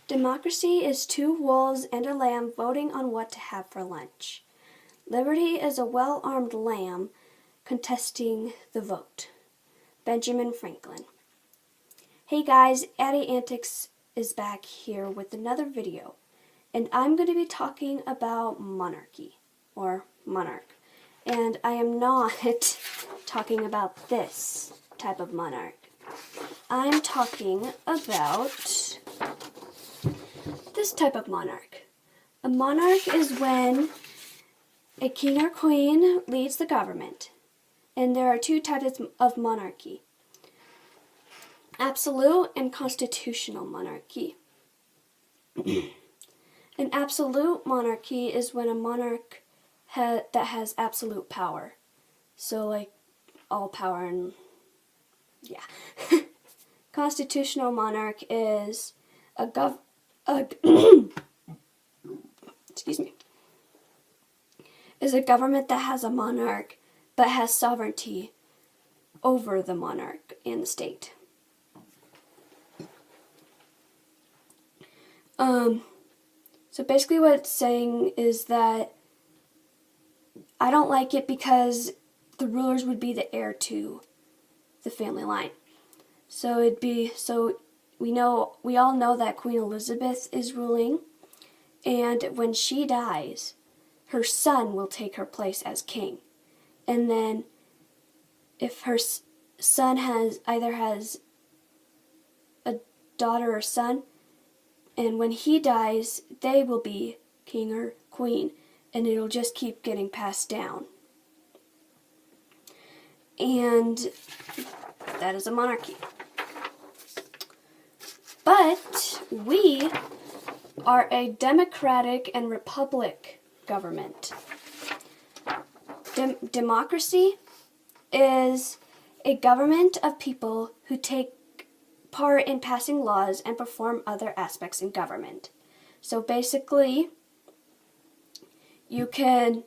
Democracy is two wolves and a lamb voting on what to have for lunch. Liberty is a well-armed lamb contesting the vote. Benjamin Franklin. Hey guys, Addie Antics is back here with another video, and I'm going to be talking about monarchy, or monarch. And I am not talking about this type of monarch. I'm talking about this type of monarch. A monarch is when a king or queen leads the government. And there are two types of monarchy: absolute and constitutional monarchy. An absolute monarchy is when a monarch that has absolute power. So like all power and yeah. Constitutional monarch is excuse me, is a government that has a monarch but has sovereignty over the monarch and the state. So basically what it's saying is that I don't like it because the rulers would be the heir to the family line. So we all know that Queen Elizabeth is ruling, and when she dies, her son will take her place as king. And then if her son either has a daughter or son, and when he dies, they will be king or queen, and it'll just keep getting passed down. And that is a monarchy. But we are a democratic and republic government. Democracy is a government of people who take part in passing laws and perform other aspects in government. So basically, you can,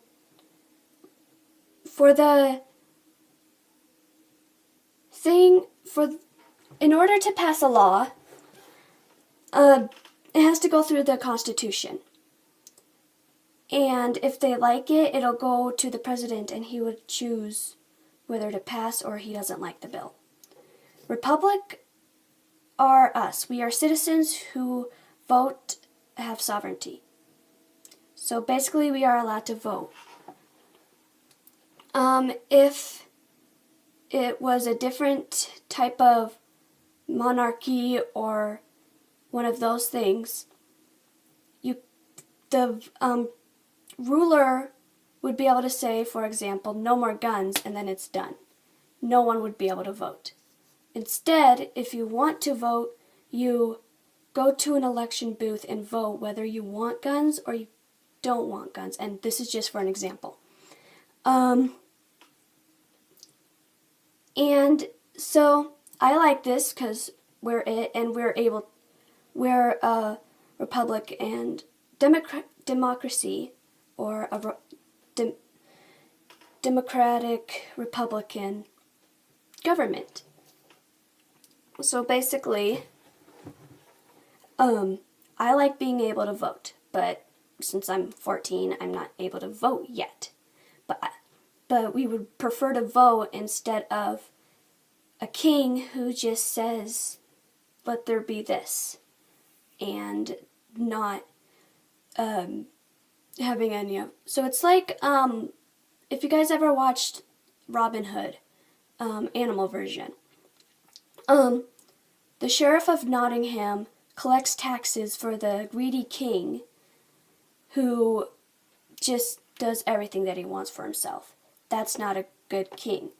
in order to pass a law, it has to go through the Constitution. And if they like it, it'll go to the president and he would choose whether to pass or he doesn't like the bill. Republic are us. We are citizens who vote, have sovereignty. So basically we are allowed to vote. If it was a different type of monarchy or one of those things, the ruler would be able to say, for example, no more guns, and then it's done. No one would be able to vote. Instead, if you want to vote, you go to an election booth and vote whether you want guns or you don't want guns. And this is just for an example. And so I like this because we're a republic and democracy, or a democratic republican government. So basically, I like being able to vote, but since I'm 14, I'm not able to vote yet. But we would prefer to vote instead of a king who just says, let there be this, and not having any of. So it's like, if you guys ever watched Robin Hood, animal version, the sheriff of Nottingham collects taxes for the greedy king who just does everything that he wants for himself. That's not a good king.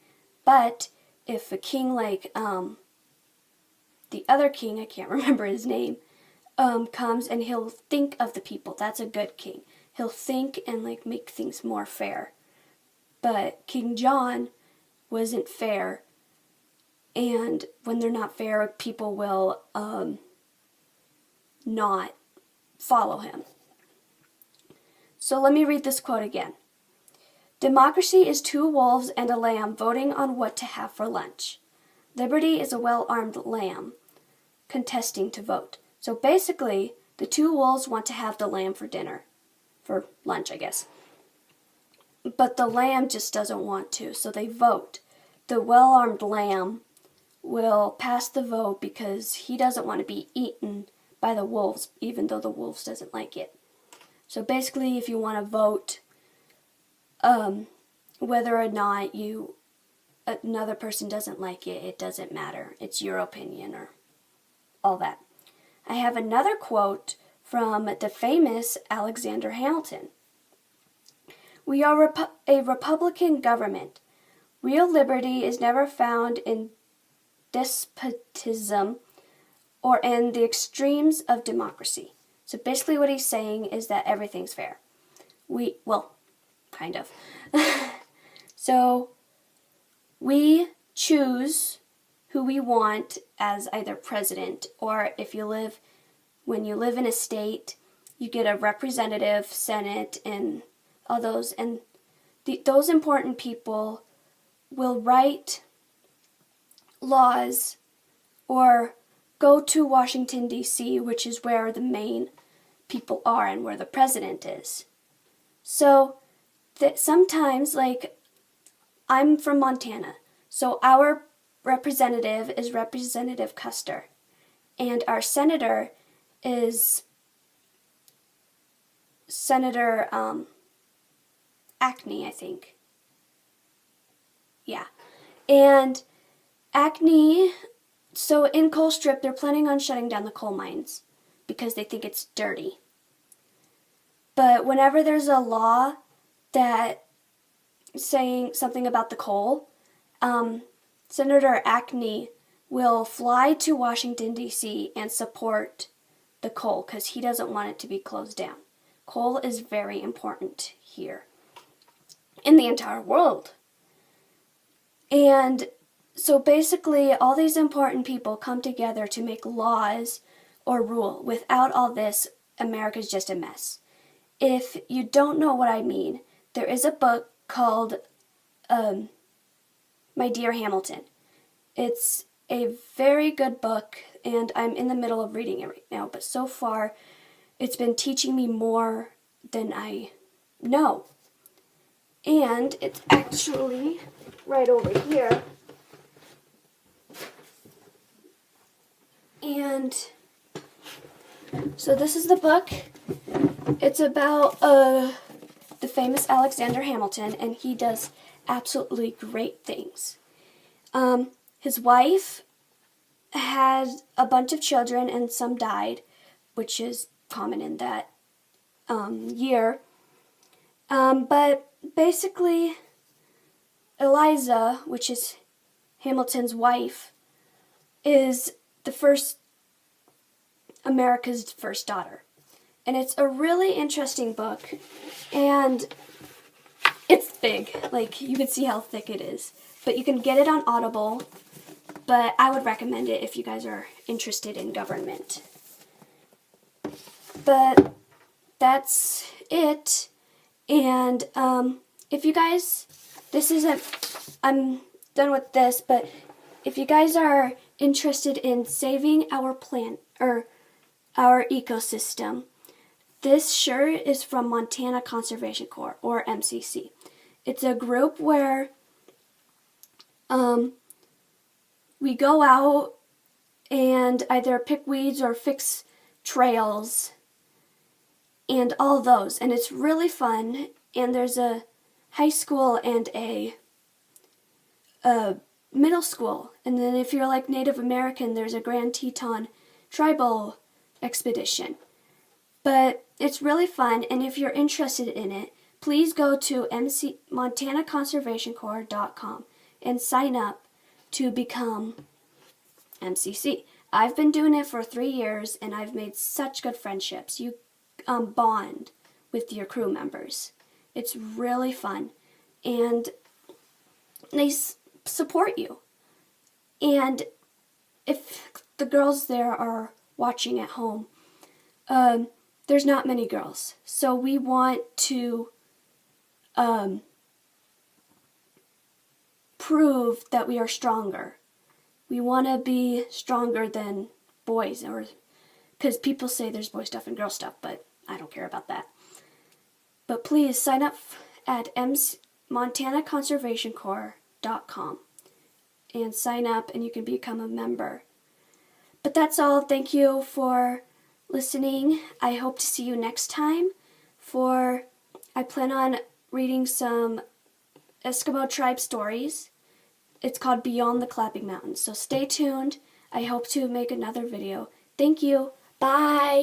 But if a king like the other king, I can't remember his name, comes and he'll think of the people, that's a good king. He'll think and like make things more fair. But King John wasn't fair, and when they're not fair, people will not follow him. So let me read this quote again. Democracy is two wolves and a lamb voting on what to have for lunch. Liberty is a well-armed lamb contesting to vote. So basically, The two wolves want to have the lamb for dinner. For lunch, I guess. But the lamb just doesn't want to, so they vote. The well-armed lamb will pass the vote because he doesn't want to be eaten by the wolves, even though the wolves doesn't like it. So basically, if you want to vote whether or not another person doesn't like it, it doesn't matter. It's your opinion or all that. I have another quote from the famous Alexander Hamilton. We are a republican government. Real liberty is never found in despotism or in the extremes of democracy. So basically what he's saying is that everything's fair. Kind of. So we choose who we want as either president, or when you live in a state, you get a representative, senate, and all those. And those important people will write laws or go to Washington, D.C., which is where the main people are and where the president is. So sometimes, like, I'm from Montana, so our representative is Representative Custer, and our senator is Senator Acne, I think. Yeah. And Acne, so in Colstrip, they're planning on shutting down the coal mines because they think it's dirty. But whenever there's a law that saying something about the coal, Senator Acne will fly to Washington, D.C. and support the coal because he doesn't want it to be closed down. Coal is very important here in the entire world. And so basically all these important people come together to make laws or rule. Without all this, America's just a mess. If you don't know what I mean, there is a book called My Dear Hamilton. It's a very good book, and I'm in the middle of reading it right now, but so far it's been teaching me more than I know. And it's actually right over here. And so this is the book. It's about the famous Alexander Hamilton, and he does absolutely great things. His wife had a bunch of children, and some died, which is common in that year. But basically, Eliza, which is Hamilton's wife, is America's first daughter. And it's a really interesting book, and it's big. Like, you can see how thick it is. But you can get it on Audible, but I would recommend it if you guys are interested in government. But that's it. And if you guys, I'm done with this, but if you guys are interested in saving our plant or our ecosystem, this shirt is from Montana Conservation Corps, or MCC. It's a group where we go out and either pick weeds or fix trails and all those. And it's really fun. And there's a high school and a middle school. And then if you're like Native American, there's a Grand Teton tribal expedition. But it's really fun, and if you're interested in it, please go to MontanaConservationCorps.com and sign up to become MCC. I've been doing it for 3 years, and I've made such good friendships. You bond with your crew members. It's really fun, and they support you. And if the girls there are watching at home, there's not many girls, so we want to prove that we are stronger. We want to be stronger than boys, or because people say there's boy stuff and girl stuff, but I don't care about that. But please sign up at MontanaConservationCorps.com and sign up and you can become a member. But that's all. Thank you for listening. I hope to see you next time I plan on reading some Eskimo tribe stories. It's called Beyond the Clapping Mountains. So stay tuned. I hope to make another video. Thank you. Bye.